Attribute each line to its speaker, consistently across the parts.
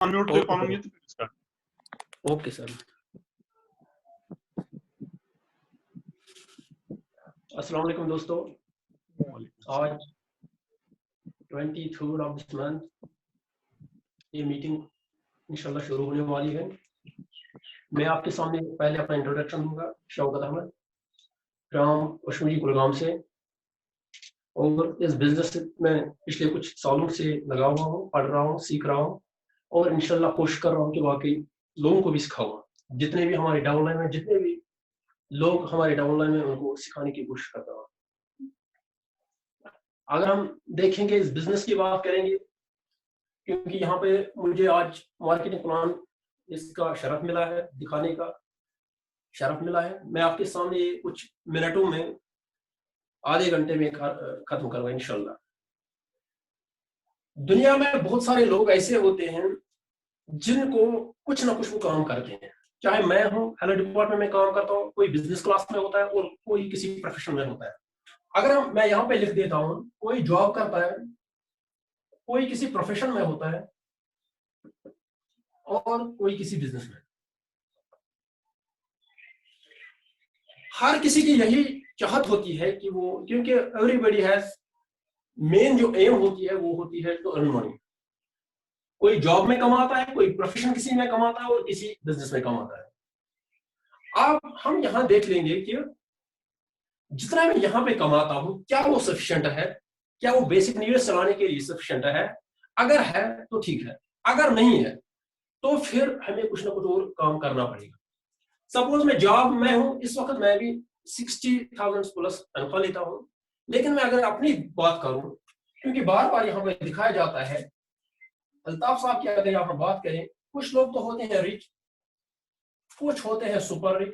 Speaker 1: Unmute पे column ये तो स्टार्ट।
Speaker 2: Okay sir. अस्सलाम वालेकुम दोस्तों, आज 23rd ऑफ दिस मंथ ये मीटिंग इंशाल्लाह शुरू होने वाली है। मैं आपके सामने पहले अपना इंट्रोडक्शन दूंगा। शौकत अहमद फ्रॉम कश्मीरी कुलगाम से, और इस बिजनेस में पिछले कुछ सालों से लगा हुआ हूँ, पढ़ रहा हूँ, सीख रहा हूँ, और इंशाल्लाह कोशिश कर रहा हूँ कि वाकई लोगों को भी सिखाऊँ। जितने भी हमारे डाउनलाइन में, जितने भी लोग हमारे डाउनलाइन में, उनको सिखाने की कोशिश करता हूँ। अगर हम देखेंगे, इस बिजनेस की बात करेंगे, क्योंकि यहाँ पे मुझे आज मार्केटिंग प्लान इसका शरफ मिला है, दिखाने का शरफ मिला है। मैं आपके सामने कुछ मिनटों में, आधे घंटे में खत्म करूंगा इंशाल्लाह। दुनिया में बहुत सारे लोग ऐसे होते हैं जिनको कुछ ना कुछ वो काम करते हैं। चाहे मैं हूँ, हेल्थ डिपार्टमेंट में काम करता हूँ, कोई बिजनेस क्लास में होता है और कोई किसी प्रोफेशन में होता है। अगर मैं यहाँ पे लिख देता हूँ, कोई जॉब करता है, कोई किसी प्रोफेशन में होता है, और कोई किसी बिजनेस में। हर किसी की यही चाहत होती है कि वो, क्योंकि एवरीबॉडी हैज मेन जो एम होती है वो होती है टू अर्न मनी। कोई जॉब में कमाता है, कोई प्रोफेशन किसी में कमाता है, और किसी बिजनेस में कमाता है। अब हम यहाँ देख लेंगे कि जितना मैं यहाँ पे कमाता हूँ, क्या वो सफिशिएंट है, क्या वो बेसिक नीड्स चलाने के लिए सफिशिएंट है। अगर है तो ठीक है, अगर नहीं है तो फिर हमें कुछ ना कुछ और काम करना पड़ेगा। सपोज मैं जॉब में हूँ, इस वक्त मैं भी 60,000 प्लस तनख्वाह लेता हूँ, लेकिन मैं अगर अपनी बात करूं, क्योंकि बार बार यहाँ पे दिखाया जाता है, अल्ताफ साहब की अगर यहाँ बात करें, कुछ लोग तो होते हैं रिच, कुछ होते हैं सुपर रिच,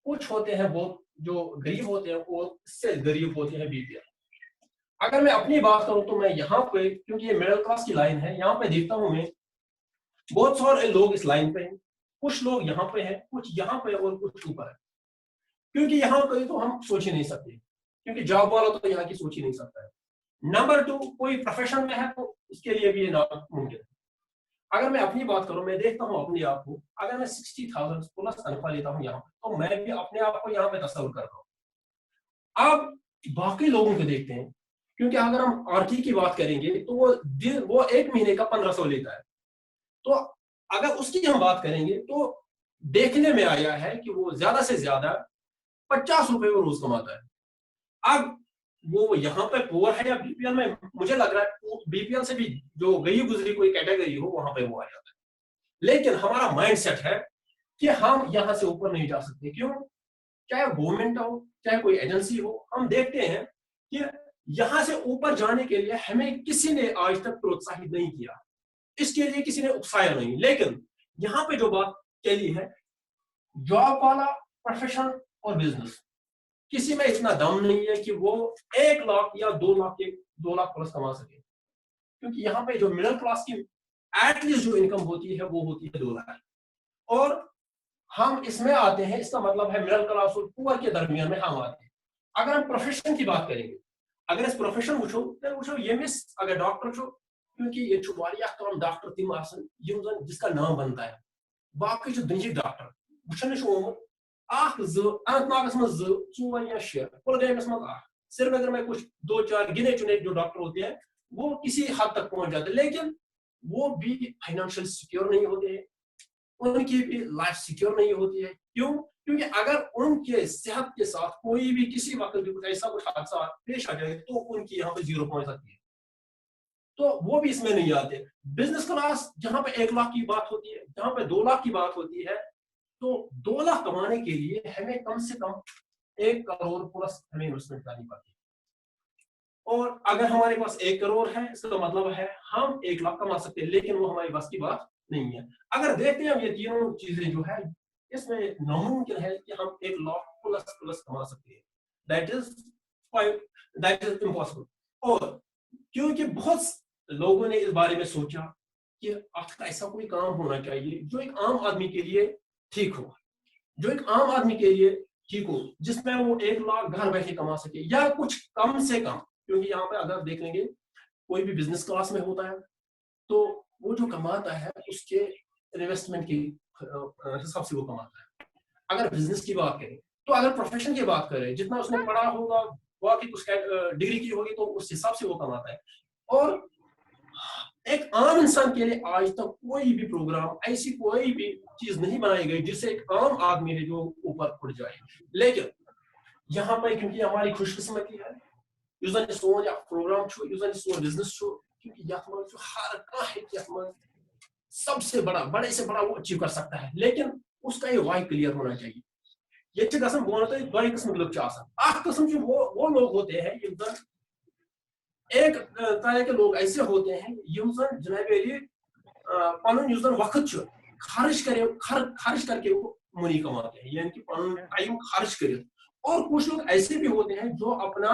Speaker 2: कुछ होते हैं वो जो गरीब होते हैं, वो इससे गरीब होते हैं, बीपीएल। अगर मैं अपनी बात करूं तो मैं यहाँ पे, क्योंकि ये मिडिल क्लास की लाइन है, यहाँ पे देखता हूँ मैं बहुत सारे लोग इस लाइन पे हैं। कुछ लोग यहाँ पे हैं, कुछ यहाँ पे, और कुछ ऊपर है। क्योंकि यहाँ पे तो हम सोच ही नहीं सकते, क्योंकि जॉब वाला तो यहाँ की सोच ही नहीं सकता है। नंबर 2, कोई प्रोफेशन में है तो उसके लिए भी ये नामुमकिन है। अगर मैं अपनी बात करूं, मैं देखता हूं अपने आप को, अगर मैं 60,000 प्लस तनख्वाह लेता हूं यहाँ, तो मैं भी अपने आप को यहाँ पे तस्वीर करता हूँ। अब बाकी लोगों को देखते हैं, क्योंकि अगर हम आरटी की बात करेंगे तो वो 1 महीने का 1500 लेता है। तो अगर उसकी हम बात करेंगे तो देखने में आया है कि वो ज्यादा से ज्यादा 50 रुपए वो रोज कमाता है। अब वो यहाँ पे पुअर है या बीपीएल में, मुझे लग रहा है बीपीएल से भी जो गई गुजरी कोई कैटेगरी हो, वहां पे वो आ जाता है। लेकिन हमारा माइंडसेट है कि हम यहाँ से ऊपर नहीं जा सकते। क्यों? चाहे गवर्नमेंट हो, चाहे कोई एजेंसी हो, हम देखते हैं कि यहाँ से ऊपर जाने के लिए हमें किसी ने आज तक प्रोत्साहित नहीं किया, इसके लिए किसी ने उकसाया नहीं। लेकिन यहाँ पे जो बात चली है, जॉब वाला, प्रोफेशन और बिजनेस, किसी में इतना दम नहीं है कि वो 1 लाख या 2 लाख प्लस कमा सके। क्योंकि यहाँ पे जो मिडिल क्लास की एटलीस्ट जो इनकम होती है वो होती है 2 लाख, और हम इसमें आते हैं, इसका मतलब है मिडिल क्लास और पुअर के दरमियान में हम आते हैं। अगर हम प्रोफेशन की बात करेंगे, अगर इस प्रोफेशन वो ये मिस अगर डॉक्टर छो, क्योंकि ये वारियाह कम डॉक्टर तिम आसन यम जिसका नाम बनता है, बाकी जो दुनिया डॉक्टर वो अनंतनागस में 4 या 6, कुलगामस में 8, श्रीनगर में कुछ 2-4 गिने चुने जो डॉक्टर होते हैं, वो किसी हद तक पहुंच जाते हैं, लेकिन वो भी फाइनेंशियल सिक्योर नहीं होते हैं, उनकी भी लाइफ सिक्योर नहीं होती है। क्यों? क्योंकि अगर उनके सेहत के साथ कोई भी किसी वक्त भी कुछ ऐसा कुछ हादसा पेश आ जाए तो उनकी यहाँ पे 0 पहुंच सकती है, तो वो भी इसमें नहीं आते। बिजनेस क्लास जहां पे 1 लाख की बात होती है, जहां पे 2 लाख की बात होती है, तो 2 लाख कमाने के लिए हमें कम से कम 1 करोड़ प्लस हमें इन्वेस्टमेंट करनी पड़ती है। और अगर हमारे पास 1 करोड़ है, इसका मतलब है हम 1 लाख कमा सकते हैं, लेकिन वो हमारी बस की बात नहीं है। अगर देखते हैं हम ये तीनों चीजें जो है, इसमें नामुमकिन है कि हम 1 लाख प्लस कमा सकते हैं। That is impossible. और क्योंकि बहुत लोगों ने इस बारे में सोचा कि आखिर ऐसा कोई काम होना चाहिए जो एक आम आदमी के लिए ठीक हो, जो एक आम आदमी के लिए ठीक हो, जिसमें वो 1 लाख घर बैठे कमा सके, या कुछ कम से कम। क्योंकि यहाँ पे अगर देख लेंगे, कोई भी बिजनेस क्लास में होता है तो وہ جو کماتا ہے اس کے انویسٹمنٹ کے حساب سے وہ کماتا ہے. اگر بزنس کی بات کریں تو اگر پروفیشن کی بات کریں جتنا اس نے پڑھا ہوگا واقعی اس ڈگری کی ہوگی تو اس حساب سے وہ کماتا ہے. اور ایک عام انسان کے لیے آج تک کوئی بھی پروگرام ایسی کوئی بھی چیز نہیں بنائی گئی جس سے ایک عام آدمی ہے جو اوپر اٹھ جائے. لیکن یہاں پہ کیونکہ ہماری خوش قسمتی ہے اس زن سون یا پروگرام سون بزنس کیونکہ یتھ من ہر کھانا سب سے بڑے سے بڑا وہ اچیو کر سکتا ہے لیکن اس کا یہ وائی کلیئر ہونا چاہیے. یہ گھن بہت تھی دۄیہِ قسم لُکھ آسان. اکھ قسم وہ لوگ ہوتے ہیں یم زن ایک طرح کے لوگ ایسے ہوتے ہیں یم زن جناب علی پنن یُس زن وقت خرچ کر کے وہ منی کماتے ہیں یعنی کہ پنن ٹائم خرچ کرتے. اور کچھ لوگ ایسے بھی ہوتے ہیں جو اپنا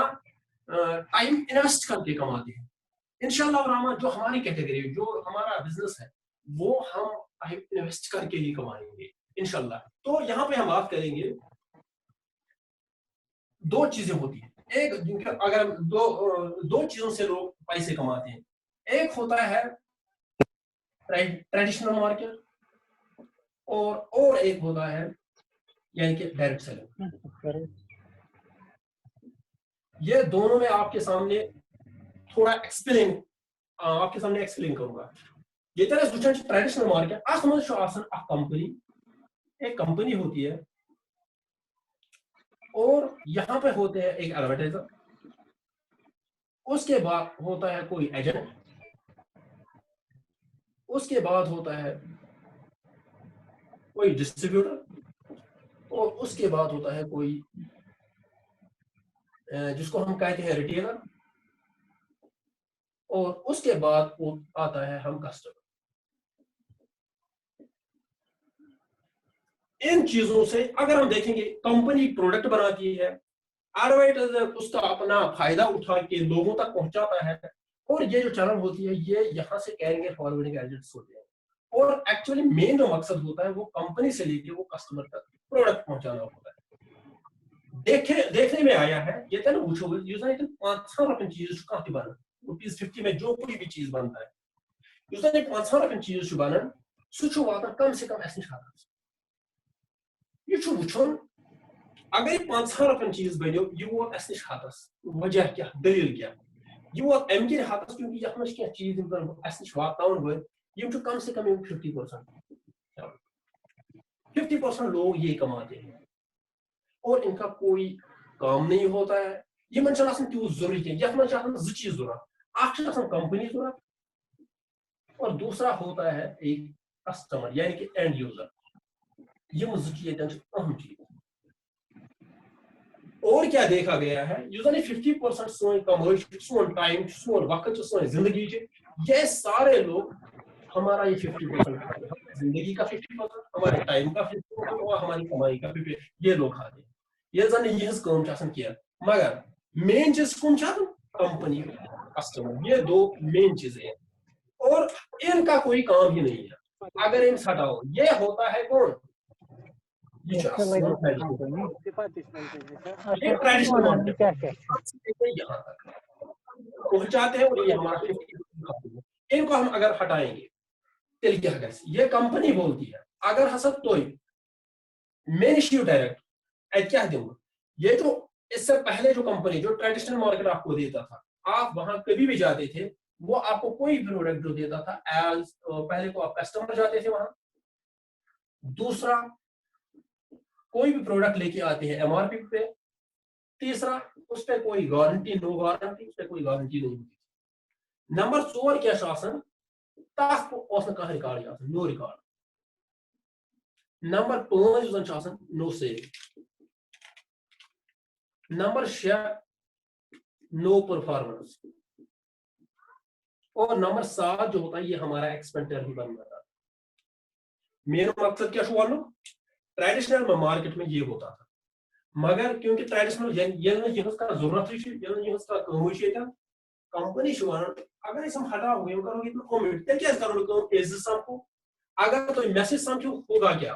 Speaker 2: ٹائم انویسٹ کر کے کماتے ہیں. انشاءاللہ الرحمن جو ہماری کیٹیگری جو ہمارا بزنس ہے وہ ہم ٹائم انویسٹ کر کے ہی کمائیں گے انشاءاللہ. تو یہاں پہ ہم بات کریں گے دو چیزیں ہوتی ہیں. ایک اگر دو چیزوں سے لوگ پیسے کماتے ہیں. ایک ہوتا ہے ٹریڈیشنل مارکیٹ اور ایک ہوتا ہے یعنی کہ ڈائریکٹ سیلنگ. یہ دونوں میں آپ کے سامنے تھوڑا ایکسپلین کروں گا. یہ ٹریڈیشنل مارکیٹ اتھ مز کمپنی ایک کمپنی ہوتی ہے اور یہاں پہ ہوتے ہیں ایک ایڈورٹائزر. اس کے بعد ہوتا ہے کوئی ایجنٹ. اس کے بعد ہوتا ہے کوئی ڈسٹریبیوٹر اور اس کے بعد ہوتا ہے کوئی جس کو ہم کہتے ہیں ریٹیلر اور اس کے بعد آتا ہے ہم کسٹمر. ان چیزوں سے اگر ہم دیکھیں گے کمپنی پروڈکٹ بناتی ہے ایڈورٹائزر اس کا اپنا فائدہ اٹھا کے لوگوں تک پہنچاتا ہے اور یہ جو چینل ہوتی ہے یہ یہاں سے کیرنگ اینڈ فارورڈنگ ایجنٹس ہوتے ہیں. اور ایکچولی مین جو مقصد ہوتا ہے وہ کمپنی سے لے کے وہ کسٹمر تک پروڈکٹ پہنچانا ہوتا ہے. دیکھنے میں آیا ہے یہ تو وچھو یہ 500 رقم چیز کھانا بنان ₹50 میں جو کوئی بھی چیز بنتا ہے یہ 500 رقم چیز بنان سہ واتان کم سے کم اس نش ہتس. یہ وچھن اگر 500 رقم چیز بنو یہ ووت اس نش ہتس وجہ کیا دلیل کیا یہ ووت ام کن ہتس کیونکہ یہ مجھ کی چیز اس نش واتن ول یہ کم سے کم 50%. 50% لوگ یہ کماتے ہیں اور ان کا کوئی کام نہیں ہوتا ہے. یہ تیوت ضروری کی یتھ من ز چیز ضرورت. اخ کمپنی ضرورت اور دوسرا ہوتا ہے ایک کسٹمر یعنی کہ اینڈ یوزر. یہ چیز اہم چیز. اور کیا دیکھا گیا ہے یہ 50% سون کمرشل سون ٹائم سون وقت سون زندگی یہ سارے لوگ ہمارا یہ 50% زندگی کا 50% ہمارے ٹائم کا 50% اور ہماری کمائی کا 50% یہ لوگ کھاتے ہیں. یہ زن یہ کام کیا مگر مین چیز کون کمپنی کسٹمر یہ دو مین چیزیں ہیں اور ان کا کوئی کام ہی نہیں ہے. اگر ان ہٹاؤ یہ ہوتا ہے کون یہاں تک پہنچاتے ہیں اور یہ ہمارا ان کو ہم اگر ہٹائیں گے تیل کیا گھس یہ کمپنی بولتی ہے اگر ہسا تو میں نشیو ڈائریکٹ ات کیا دوں یہ جو اس سے پہلے جو کمپنی جو ٹریڈیشنل مارکیٹ آپ کو دیتا تھا آپ وہاں کبھی بھی جاتے تھے وہ آپ کو کوئی بھی پروڈکٹ جو دیتا تھا ایز پہلے تو آپ کسٹمر جاتے تھے وہاں. دوسرا کوئی بھی پروڈکٹ لے کے آتے ہیں ایم آر پی پہ. تیسرا اس پہ کوئی گارنٹی نو گارنٹی اس پہ کوئی گارنٹی نہیں ہوتی. نمبر 4 کیا تک کھانا ریکارڈ نو ریکارڈ. نمبر 5 نو سیل. نمبر 6 نو پرفارمنس. اور نمبر 7 جو ہوتا ہے یہ ہمارا ایکسپینڈر ہی بن جاتا ہے. میرا مقصد کیا ون ٹریڈیشنل مارکیٹ میں یہ ہوتا تھا مگر کیونکہ ٹریڈیشنل یہ ضرورت یہ کمپنی اگر ہم ہٹاؤ گے کرو گے کومنٹ تیل کیا کرو سمکھو اگر تو میسج سمجھو ہوگا کیا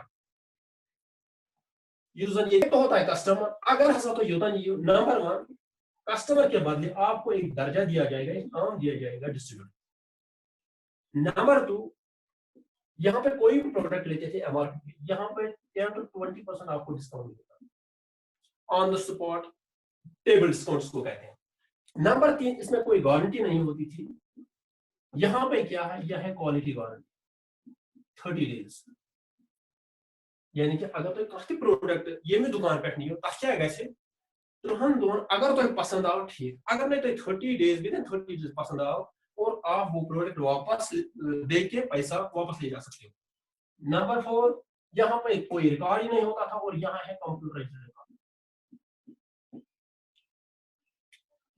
Speaker 2: یہ ہوتا ہے کسٹمر. اگر ہسا تو یوتان نمبر 1 کسٹمر کے بدلے آپ کو ایک درجہ دیا جائے گا ایک کام دیا جائے گا ڈسٹریبیوٹر. नंबर 2, यहाँ पे कोई भी प्रोडक्ट लेते थे एमआरपी, यहाँ पे 10 to 20% आपको डिस्काउंट मिलता on the spot, table discounts को कहते हैं। नंबर 3, इसमें कोई गारंटी नहीं होती थी। यहाँ पे क्या है, यह है क्वालिटी गारंटी 30 डेज, यानी कि अगर तो काफी प्रोडक्ट ये में दुकान पे नहीं हो तब क्या गैसे तो हम दोनों अगर तो पसंद आओ ठीक, अगर नहीं तो 30 डेज भी 30 डेज पसंद आओ और आप वो प्रोडक्ट वापस दे के पैसा वापस ले जा सकते हो। नंबर 4, यहाँ पे कोई रिकॉर्ड ही नहीं होता था और यहाँ है कंप्यूटराइज्ड रिकॉर्ड।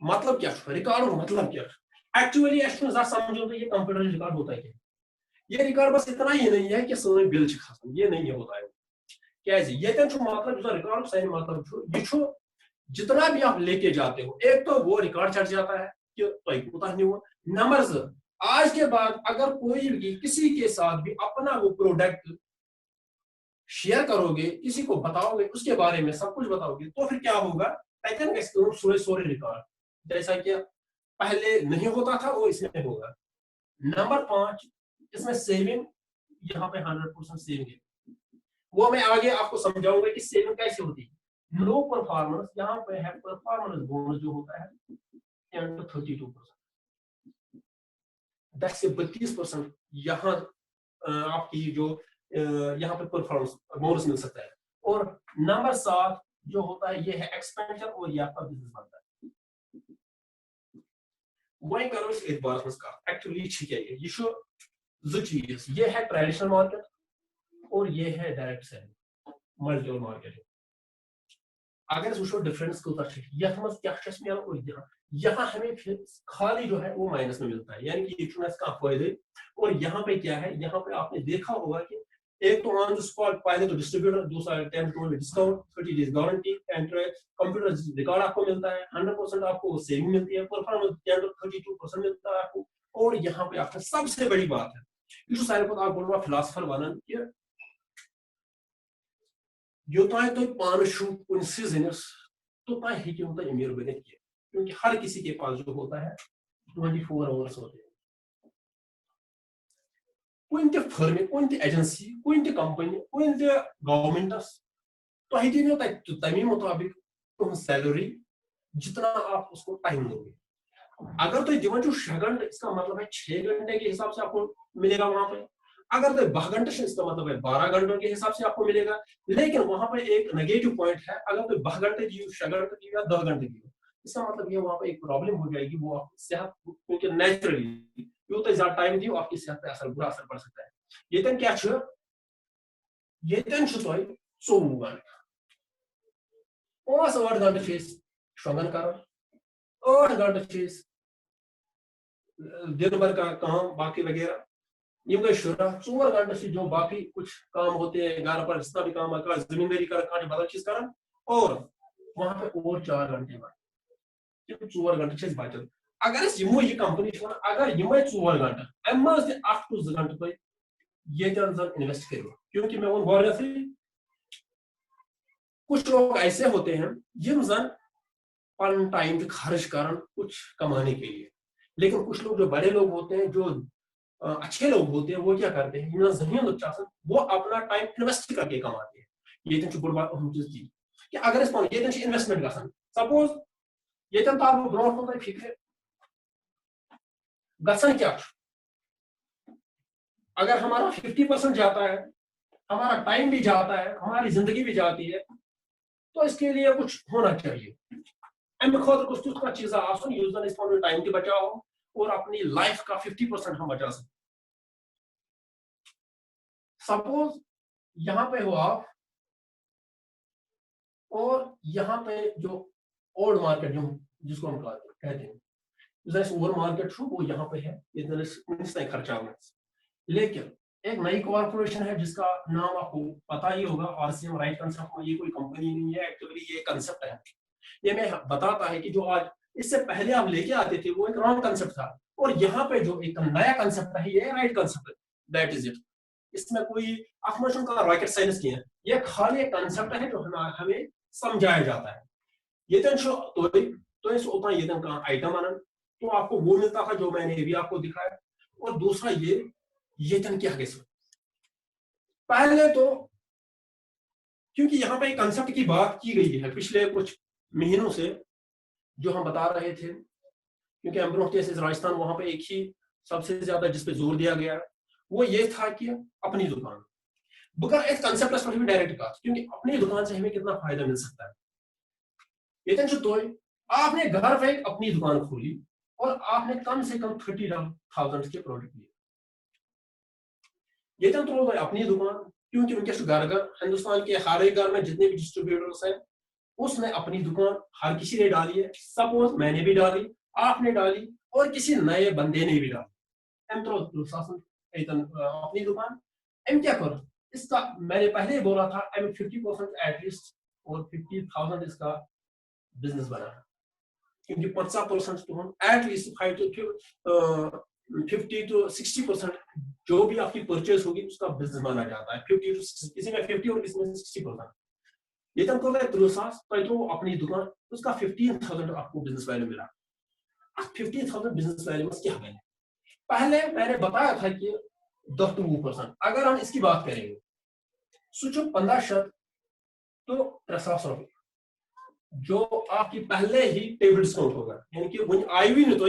Speaker 2: मतलब क्या रिकॉर्ड, मतलब क्या एक्चुअली समझो तो ये कंप्यूटराइज्ड रिकॉर्ड होता है क्या? ये रिकॉर्ड बस इतना ही नहीं है कि सोने बिल खसन, ये नहीं होता है। क्या ये मतलब जो रिकॉर्ड सही मतलब ये जितना भी आप लेके जाते हो, एक तो वो रिकॉर्ड चढ़ जाता है कि तो नहीं हुआ। नंबर 2, आज के बाद अगर कोई भी किसी के साथ भी अपना वो प्रोडक्ट शेयर करोगे, किसी को बताओगे, उसके बारे में सब कुछ बताओगे, तो फिर क्या होगा, सोरे रिकॉर्ड जैसा कि पहले नहीं होता था वो इसमें होगा। नंबर 5, इसमें सेविंग, यहाँ पे 100% सेविंग है, वो मैं आगे आपको समझाऊंगा कि सेविंग कैसे होती है। लो परफॉर्मेंस, यहाँ पे है परफॉर्मेंस बोनस जो होता है 10 to 32%, 10 से 32% यहाँ आपकी जो यहाँ पे परफॉर्मेंस बोनस मिल सकता है। और नंबर 7 जो होता है ये है एक्सपेंडिचर और ये आपका बिजनेस बनता है। वही करो इस बार का एक्चुअली ठीक है, ये शो दो चीज, ये है ट्रेडिशनल मार्केट और ये है डायरेक्ट सेलिंग मल्टी मार्केटिंग। अगर उसको डिफरेंस को यह क्या और यहाँ हमें फिर खाली जो है वो माइनस में मिलता है, यानी कि इंश्योरेंस का फायदे। और यहाँ पे क्या है, यहाँ पे आपने देखा होगा कि एक तो ऑन द स्पॉट पहले तो डिस्ट्रीब्यूटर, दूसरा 10 to discount, 30 days guarantee, and computer record आपको मिलता है, 100% आपको सेविंग मिलती है, परफॉर्मेंस 10 to 32% मिलता है आपको। और यहाँ पे आपका सबसे बड़ी बात है, जो सारे को आप बोलूंगा फिलोसफर बनन कि योतान तो पान कुछ जिनिस तोतान हेकियो तो अमीर बनित की, क्योंकि हर किसी के पास जो होता है 24 आवर्स होते हैं। कुछ फर्म, कुछ एजेंसी, कुछ कंपनी, कुछ गवर्नमेंटस तो दिनो तमी मुताबिक तुम सैलरी जितना आप उसको टाइम दोगे। अगर तो दिवन 6 घंटे, इसका मतलब है 6 घंटे के हिसाब से आपको मिलेगा वहां पे। अगर तो 12 घंटे से, इसका मतलब है 12 घंटों के हिसाब से आपको मिलेगा। लेकिन वहां पे एक नेगेटिव पॉइंट है, अगर तो 12 घंटे दियो, 6 घंटे दियो या 10 घंटे दियो, इसका मतलब ये वहां पे एक प्रॉब्लम हो जाएगी, वो आपकी सेहत, क्योंकि नेचुरली यो तो ज्यादा टाइम दियो आपकी सेहत पे बुरा असर पड़ सकता है। ये क्या ये 24 घंटे 5-8 घंटे शोगन कर, 8 घंटे दिन भर का काम बाकी वगैरह, ये गए शुरा 4 घंटे से जो बाकी कुछ काम होते हैं घर पर, जितना भी काम कर, जिम्मेदारी कर, बदल चीज कर, और वहां पे और 4 घंटे 4 घंटे बचत। अगर ये कंपनी अगर ये 4 घंटे अम 8 to 2 घंटे तो ये इन्वेस्ट करो, क्योंकि मैं वो बोल रहा थी कुछ लोग ऐसे होते हैं जिन जन पन टाइम खर्च कर कुछ कमाने के लिए, लेकिन कुछ लोग जो बड़े लोग होते हैं, जो अच्छे लोग होते हैं, वो क्या करते हैं, जमीन वो अपना टाइम इन्वेस्ट करके कमाते हैं। ये बड़ अहम चीज थी कि अगर ये इन्वेस्टमेंट गसन, सपोज ये ब्रो फिक्र गसन क्या, अगर हमारा 50% जाता है, हमारा टाइम भी जाता है, हमारी जिंदगी भी जाती है, तो इसके लिए कुछ होना चाहिए। कुछ चीज टाइम के बचाओ और अपनी लाइफ का 50% हम बचा सकते। सपोज यहाँ पे हो आप, और यहाँ पे जो ओल्ड मार्केट जो जिसको हम कहते हैं ओवर मार्केट वो यहाँ पे है, इतना खर्चा में। लेकिन एक नई कॉर्पोरेशन है जिसका नाम आपको पता ही होगा, आरसीएम राइट कंसेप्ट। ये कोई कंपनी नहीं है, एक्चुअली ये कंसेप्ट है। ये मैं बताता है कि जो आज इससे पहले आप लेके आते थे वो एक रॉन्ग कंसेप्ट था, और यहाँ पे जो एक नया कंसेप्ट है ये राइट कंसेप्ट है, दैट इज इट। इसमें कोई अफमर्शन का रॉकेट साइंस किया है, ये खाली एक कंसेप्ट है जो हमें समझाया जाता है। ये तो इस उतना ये का आइटम आनंद तो आपको वो मिलता था जो मैंने भी आपको दिखाया, اور دوسرا یہ تن کیا گژھِ پہلے تو کیونکہ یہاں پہ ایک کنسپٹ کی بات کی گئی ہے پچھلے کچھ مہینوں سے جو ہم بتا رہے تھے کیونکہ امبروہ کیسز راجستھان وہاں پہ ایک ہی سب سے زیادہ جس پہ زور دیا گیا وہ یہ تھا کہ اپنی دکان بکر ایک کنسپٹ پر بھی ڈائریکٹ کہا کیونکہ اپنی دکان سے ہمیں کتنا فائدہ مل سکتا ہے یہ تو آپ نے گھر پہ اپنی دکان کھولی اور آپ نے کم سے کم 30,000 کے پروڈکٹ لیے یہ تو اپنی دکان کیونکہ ونکس گھر گھر ہندوستان کے ہر ایک گھر میں جتنے بھی ڈسٹریبیوٹرس ہیں اس نے اپنی دکان ہر کسی نے ڈالی ہے سپوز میں نے بھی ڈالی آپ نے ڈالی اور کسی نئے بندے نے بھی ڈالی اپنی دکان کیا کر اس کا میں نے پہلے ہی بولا تھا 50% ایٹ لیسٹ اور 50,000 اس کا بزنس بنا کیونکہ 50% تو ہم ایٹ لیسٹ 50 to 60% جو بھی آپ کی پرچیز ہوگی اس کا بزنس مانا جاتا ہے 50 to 60 کسی میں 50 اور کسی میں 60%. یہ تم کو 30,000 تو اپنی دکان اس کا 15,000 آپ کو بزنس ویلیو ملا 15,000 بزنس ویلیو میں کیا ہے پہلے میں نے بتایا تھا کہ 10 to 20% اگر ہم اس کی بات کریں گے سوچو 15 تو 3,000 روپے جو آپ کی پہلے ہی ٹیبل ڈسکاؤنٹ ہوگا یعنی کہ وہ آئی بھی نہیں تو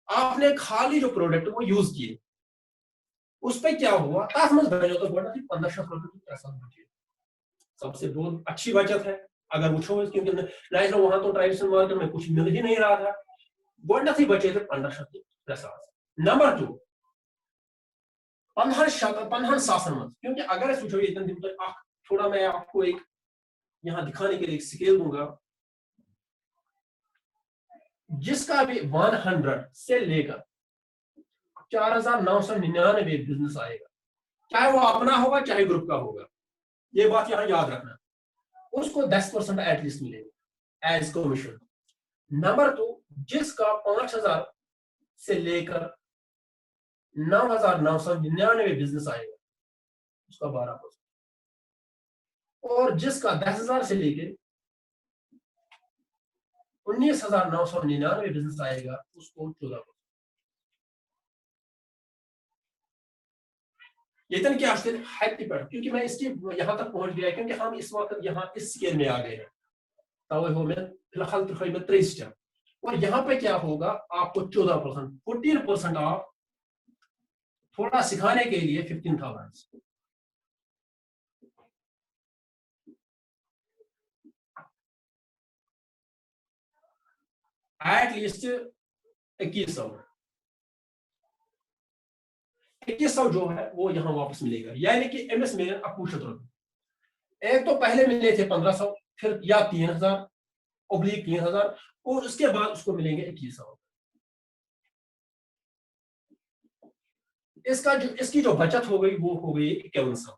Speaker 2: آپ نے خالی جو پروڈکٹ وہ یوز کیے اس پہ کیا ہوا تاس مز بھیجو تو گوڑا تھی 1500 روپے کی 3,000 بچے سب سے بہت اچھی بچت ہے اگر وچھو کیونکہ نیشنل وہاں تو ٹریڈیشنل مارکیٹ میں کچھ مل ہی نہیں رہا تھا گوڑا تھی بچے تھے 1500 کی 3,000 نمبر 2 15,000 مز کیونکہ اگر اس وچھو یہ تھوڑا میں آپ کو ایک یہاں دکھانے کے لیے ایک سکیل دوں گا جس کا بھی 100 سے لے کر 4,999 بزنس آئے گا چاہے وہ اپنا ہوگا چاہے گروپ کا ہوگا یہ بات یہاں یاد رکھنا اس کو 10% ایٹ لیسٹ ملے گا ایز کمیشن نمبر 2 جس کا 5,000 سے لے کر 9,999 بزنس آئے گا اس کا 12% اور جس کا 10,000 سے لے کے 19,999 بزنس آئے گا اس کو 14%. یہ تن کیا کیونکہ میں اس کی یہاں تک پہنچ گیا کیونکہ ہم اس وقت یہاں اس سکیل میں آ گئے ہیں توے ہو میں فی الحال تقریباً 3 سٹیپ اور یہاں پہ کیا ہوگا آپ کو 14% 14% آپ تھوڑا سکھانے کے لیے 15,000 ایٹ لیسٹ 2100 جو ہے وہ یہاں واپس ملے گا یعنی کہ ایم ایس ملین 800 روپے ایک تو پہلے ملے تھے 1,500 پھر یا 3,000 اوبلیک 3,000 اور اس کے بعد اس کو ملیں گے 2100 اس کی جو بچت ہو گئی وہ ہو گئی 5100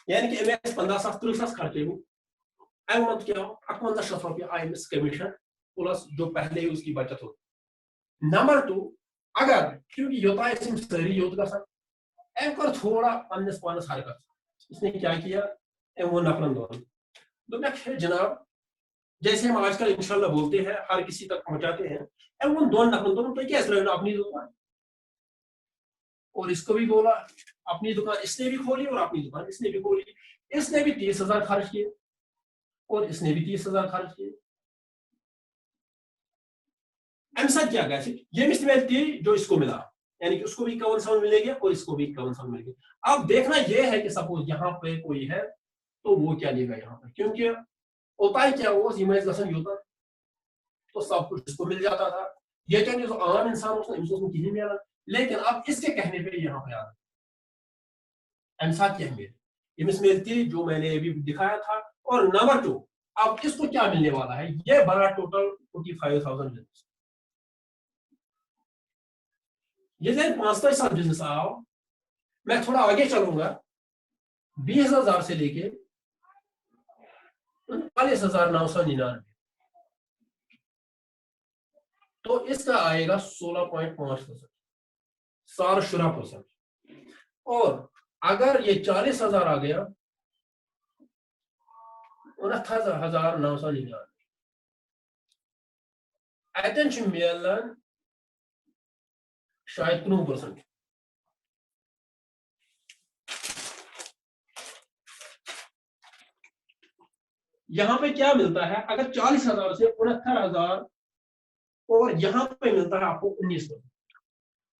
Speaker 2: یعنی کہ ایم ایس 15,000 30,000 خرچے ہو ایم منتھ کیا ہو 51,000 روپے I am S commission plus جو پہلے ہی اس کی بچت ہو نمبر 2 اگر کیونکہ یوتا اسم سری یوت کا ساتھ ایم کر تھوڑا پنس پانس حرکت اس نے کیا کیا ایم وہ نفرن دو میں جناب جیسے ہم آج کل انشاءاللہ بولتے ہیں ہر کسی تک پہنچاتے ہیں ایم وہ دون نفرن دونوں تو کیا اس رہنا اپنی دکان اور اس کو بھی بولا اپنی دکان اس نے بھی کھولی اور اپنی دکان اس نے بھی کھولی اس نے بھی 30,000 خرچ کیے اور اس نے بھی 30,000 خرچ کیے ایم ساتھ کیا گیا یہ مس ملتی جو اس کو ملا یعنی کہ اس کو بھی 51,000 ملے گی اور اس کو بھی 51,000 ملے گی اب دیکھنا یہ ہے کہ سپوز یہاں پہ کوئی ہے تو وہ کیا لے گا یہاں پہ کیونکہ ہوتا ہے کیا وہ ایمیج گسن ہوتا تو سب کچھ اس کو مل جاتا تھا یہ چاہیے جو عام انسان اس نے کہیں ملا لیکن اب اس کے کہنے پہ یہاں پہ آ رہا ایم ساتھ کی اہمیت یہ مس ملتی جو میں نے ابھی دکھایا تھا اور نمبر 2 اب اس کو کیا ملنے والا ہے یہ بڑا ٹوٹل 45,000 بزنس یہ 5 سال بزنس آؤ میں تھوڑا آگے چلوں گا 20,000 سے لے کے 39,999 تو اس کا آئے گا 16.5% 16% اور اگر یہ 40,000 آ گیا 29,999 اتن ملن شاید 19% यहाँ पे क्या मिलता है, अगर 40,000 से 69,000 और यहाँ पे मिलता है आपको 1900,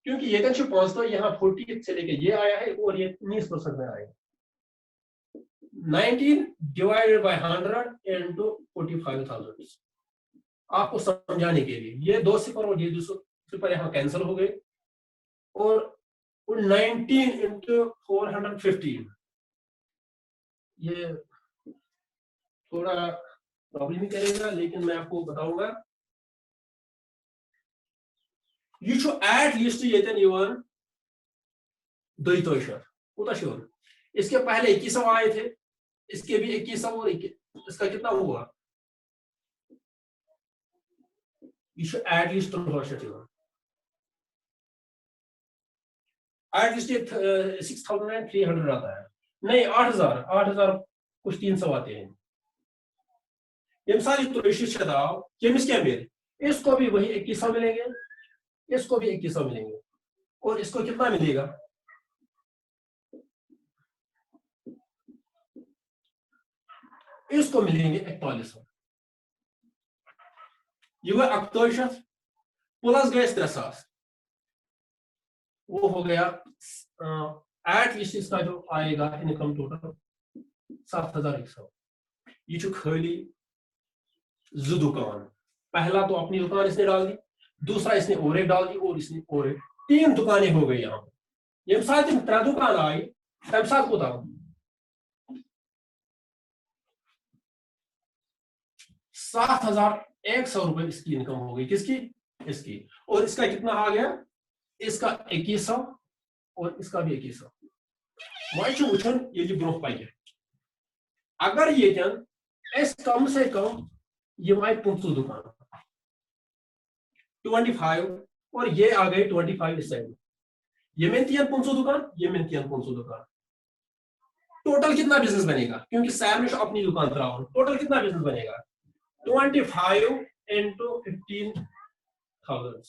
Speaker 2: क्योंकि ये कंशु 500 यहाँ 40 से लेके ये आया है और ये 19% में आएगा. 19 divided by 100 into 45,000. आपको समझाने के लिए ये 2 सिफर और ये 2 सिफर यहाँ कैंसिल हो गए और 19 into 415 ये थोड़ा प्रॉब्लम ही करेगा, लेकिन मैं आपको बताऊंगा. ये जो एट लिस्ट येतन यवन 2 कोता शोर, इसके पहले 2100 आए थे, इसके भी 2100 और इसका कितना हुआ, ये एट लिस्ट 300 एट लिस्ट 6300 आता है, नहीं 8000 कुछ 300 आते हैं. ये सारी तो केमिस क्या मिले, इसको भी वही 2100 मिलेंगे, इसको भी 2100 मिलेंगे और इसको कितना मिलेगा, इसको मिलेंगे 4100. ये हुआ 48 प्लस गए 3,000, वो हो गया एट लिस्ट इसका जो आएगा इनकम टोटल 7,100. ये जो खाली 2 दुकान, पहला तो अपनी दुकान इसने डाल दी, दूसरा इसने और एक डाल दी और इसने और एक, 3 दुकानें हो गई. यहाँ पे ये साथ 3 दुकान आई तब साथ को था 7,100 रुपए इसकी इनकम हो गई. किसकी, इसकी. और इसका कितना आ गया, इसका 2100 और इसका भी 2100. वही वुचन ये ब्रोह पाई, अगर ये इस कम से कम ये वाई 500 दुकान 25 और ये आ गए 25 इस साइड में, ये मिलती है 500 दुकान, ये मिलती है 500 दुकान. टोटल कितना बिजनेस बनेगा, क्योंकि सैम ने अपनी दुकान चलाओ, टोटल कितना बिजनेस बनेगा 25 into 15,000.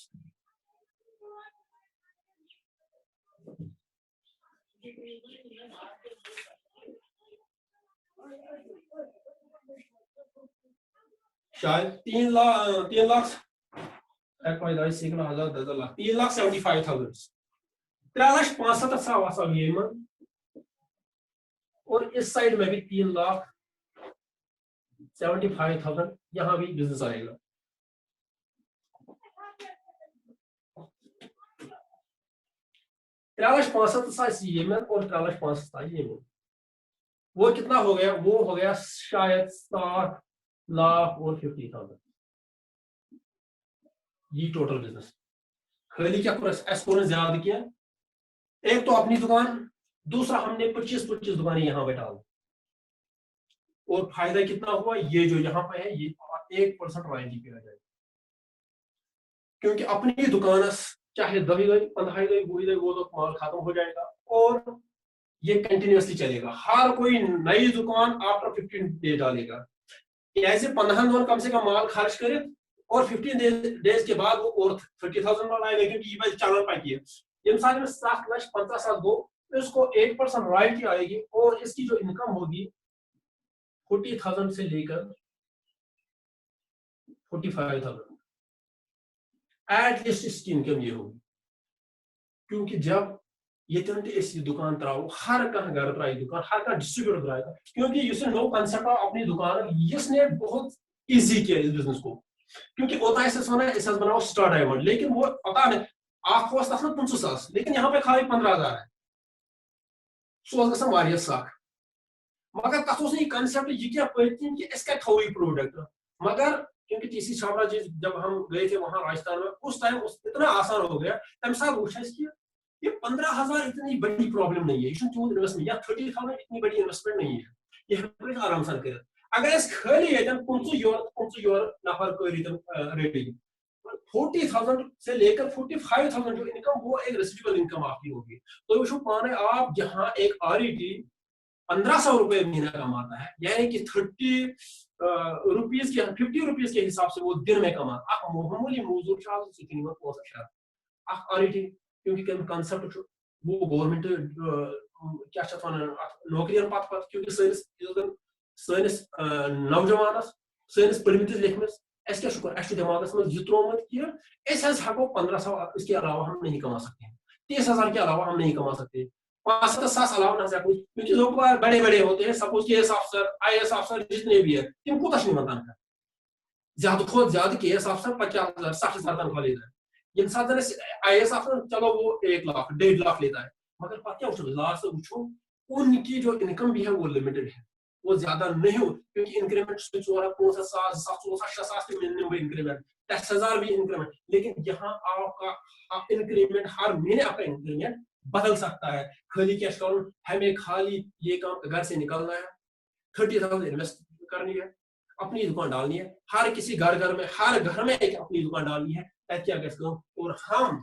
Speaker 2: शायद 3 लाख 3,75,000 3,65,000 और इस साइड में भी 3,75,000 यहां भी बिजनेस आएगा. ये में और 3,65,000 ये में, वो कितना हो गया, वो हो गया शायद 7,50,000. ये टोटल बिजनेस खाली क्या ज्यादा किया, एक तो अपनी दुकान, दूसरा हमने 25 दुकानें यहाँ पे डाल, और फायदा कितना हुआ, ये जो यहाँ पे है ये 1% रॉयल्टी पे आ जाएगा, क्योंकि अपनी दुकान चाहे 10 गई 15 गई 20 गई वो तो माल खत्म हो जाएगा और ये कंटिन्यूसली चलेगा. हर कोई नई दुकान आफ्टर 15 डेज डालेगा, ऐसे 15 दिन कम से कम माल खर्च करे और 15 डेज के बाद वो और 30,000 माल आएगा, क्योंकि ये चैनल पाई है. ये साल में 7,50,000 दो, इसको 1% रॉयल्टी आएगी और इसकी जो इनकम होगी 40,000 से लेकर 45,000 एट लिस्ट इसकी इनकम ये होगी. क्योंकि जब ये इस दुकान तराओ, हर घर तराई दुकान, हर डिस्ट्रीब्यूटर तराएगा, क्योंकि इस नो कंसेप्ट अपनी दुकान इसने बहुत इजी किया इस बिजनेस को. क्योंकि ओता इस बनाओ स्टार डायमंड, लेकिन वो पता नहीं आपको 500,000, लेकिन यहाँ पे खाली 15,000 है, सो साख. मगर तथ कंसेप्ट ये क्या पत्न कि इसका थोड़ी प्रोडक्ट, मगर क्योंकि टीसी छाबड़ा जी जब हम गए थे वहां राजस्थान में, उस टाइम इतना आसान हो गया, तम साथ वो कि ये 15,000 इतनी बड़ी प्रॉब्लम नहीं है, ये इन्वेस्टमेंट या 30,000 इतनी बड़ी इन्वेस्टमेंट नहीं है, ये आराम से कर. अगर इस खाली है 500 नफर रेडी 40,000 से लेकर 45,000 जो इनकम वो एक रेसिडुअल इनकम आपकी होगी. तो वो माने आप यहाँ एक RET 1,500 रुपए महीना कमाता है, यानी कि 50 रुपीज के हिसाब से वो दिन में कमाता. मामूली मजदूर RET, क्योंकि कंसेप्ट वो गवर्नमेंट क्या नौकरियन पत क्योंकि سٲنِس نوجوانس سٲنِس پٔرمٕتِس لیکھمٕتِس اَسہِ کیٛاہ چھُ کرُن اَسہِ چھُ دٮ۪ماغس منٛز یہِ ترٛوومُت کہِ أسۍ حظ ہٮ۪کو 1500 اس کے علاوہ ہم نہیں کما سکتے 30,000 کے علاوہ ہم نہیں کما سکتے 5-7 علاوہ نہ ہٮ۪کو کیونکہ لوگ بڑے بڑے ہوتے ہیں سپوز کے S officer I S officer جتنے بھی ہیں تم کوتاہ چھِ نِوان تنخواہ زیادہ کھۄتہٕ زیادٕ کے ایس آفیسر 50,000 60,000 تنخواہ لیتا ہے ییٚمہِ ساتہٕ زن أسۍ آئی ایس آفیسر چلو وہ 1 لاکھ 1.5 لاکھ لیتا ہے مگر پتہٕ کیٛاہ وٕچھو لاسٹ وٕچھو ان کی جو انکم بھی ہے وہ لمیٹڈ ہے وہ زیادہ نہیں ہو کیونکہ انکریمنٹ 4,500 6,000 بھی ملنے ہوئے انکریمنٹ 10,000 بھی انکریمنٹ لیکن یہاں آپ کا انکریمنٹ ہر مہینے آپ کا انکریمنٹ بدل سکتا ہے خالی کیا کروں ہمیں خالی یہ کام گھر سے نکلنا ہے 30,000 انویسٹ کرنی ہے اپنی دکان ڈالنی ہے ہر کسی گھر میں ہر گھر میں ایک اپنی دکان ڈالنی ہے کیا اور ہم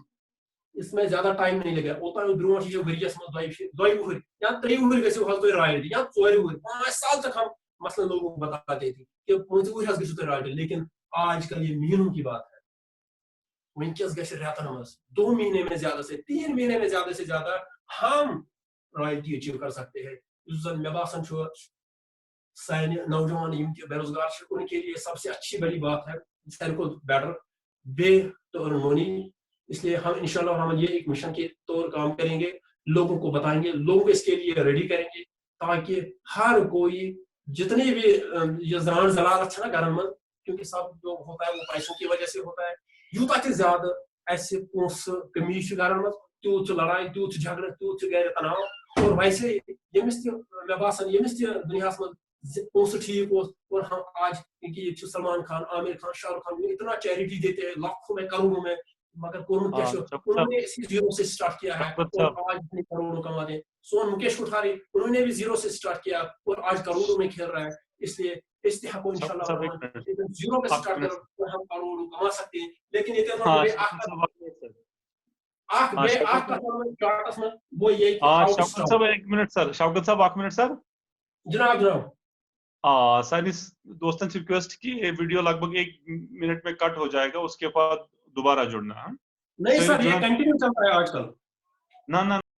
Speaker 2: اس میں زیادہ ٹائم نہیں لگا اوتان برونٹ یہ وريس من 2 وہر یا 3 وہر گژھو حظ تُہۍ رائلٹی یا 4 وہر 5 سال تک ہم مثلا لوگوں کو بتاتے تھے کہ 5 وہر حظ گژھو تُہۍ رائلٹی لیکن آج کل یہ مہینوں کی بات ہے ونکس گژھِ رٮ۪تن منٛز 2 مہینے میں زیادہ سے 3 مہینے میں زیادہ سے زیادہ ہم رائلٹی اچیو کر سکتے ہیں یُس زن مےٚ باسان چھُ سانہِ نوجوان یم کہ بے روزگار چھِ ان کے لیے سب سے اچھی بڑی بات ہے ساروی کھۄتہٕ بیٹر وے ٹو ارن منی اس لیے ہم انشاءاللہ ہم یہ ایک مشن کے طور کام کریں گے لوگوں کو بتائیں گے لوگ اس کے لیے ریڈی کریں گے تاکہ ہر کوئی جتنے بھی یہ زران ضلالت ہے نا گھرن میں کیونکہ سب جو ہوتا ہے وہ پیسوں کی وجہ سے ہوتا ہے یوتاہ تہِ زیادہ ایسے پونسہٕ کمی چھِ گھرن منٛز تیوٗت چھُ لڑاے تیوٗت چھُ جھگڑٕ تیوٗت چھُ گرِ تناو اور ویسے ییٚمِس تہِ مےٚ باسان ییٚمِس تہِ دُنیاہس منٛز پونسہٕ ٹھیٖک اوس اور ہم آج کیونکہ یہ سلمان خان عامر خان شاہ رخ خان اتنا چیریٹی دیتے ہیں لاکھوں میں کروڑوں میں مگر کورمت کیا انہوں نے اسی زیرو سے اسٹارٹ کیا ہے اور آج اتنے کروڑوں کماتے ہیں سون مکیش کوٹھاری انہوں نے بھی زیرو سے اسٹارٹ کیا اور آج کروڑوں میں کھیل رہا ہے اس لیے استحقاق کو انشاءاللہ زیرو پہ اسٹارٹ کر ہم کروڑوں کما سکتے ہیں لیکن یہ
Speaker 3: شوکت صاحب
Speaker 2: جناب
Speaker 3: سانس دوستن سے ریکویسٹ کی یہ ویڈیو لگ بھگ 1 منٹ میں کٹ ہو جائے گا اس کے بعد دوبارہ جڑنا ہے
Speaker 2: نہیں سر یہ کنٹینیو چل رہا ہے آج کل
Speaker 3: نہ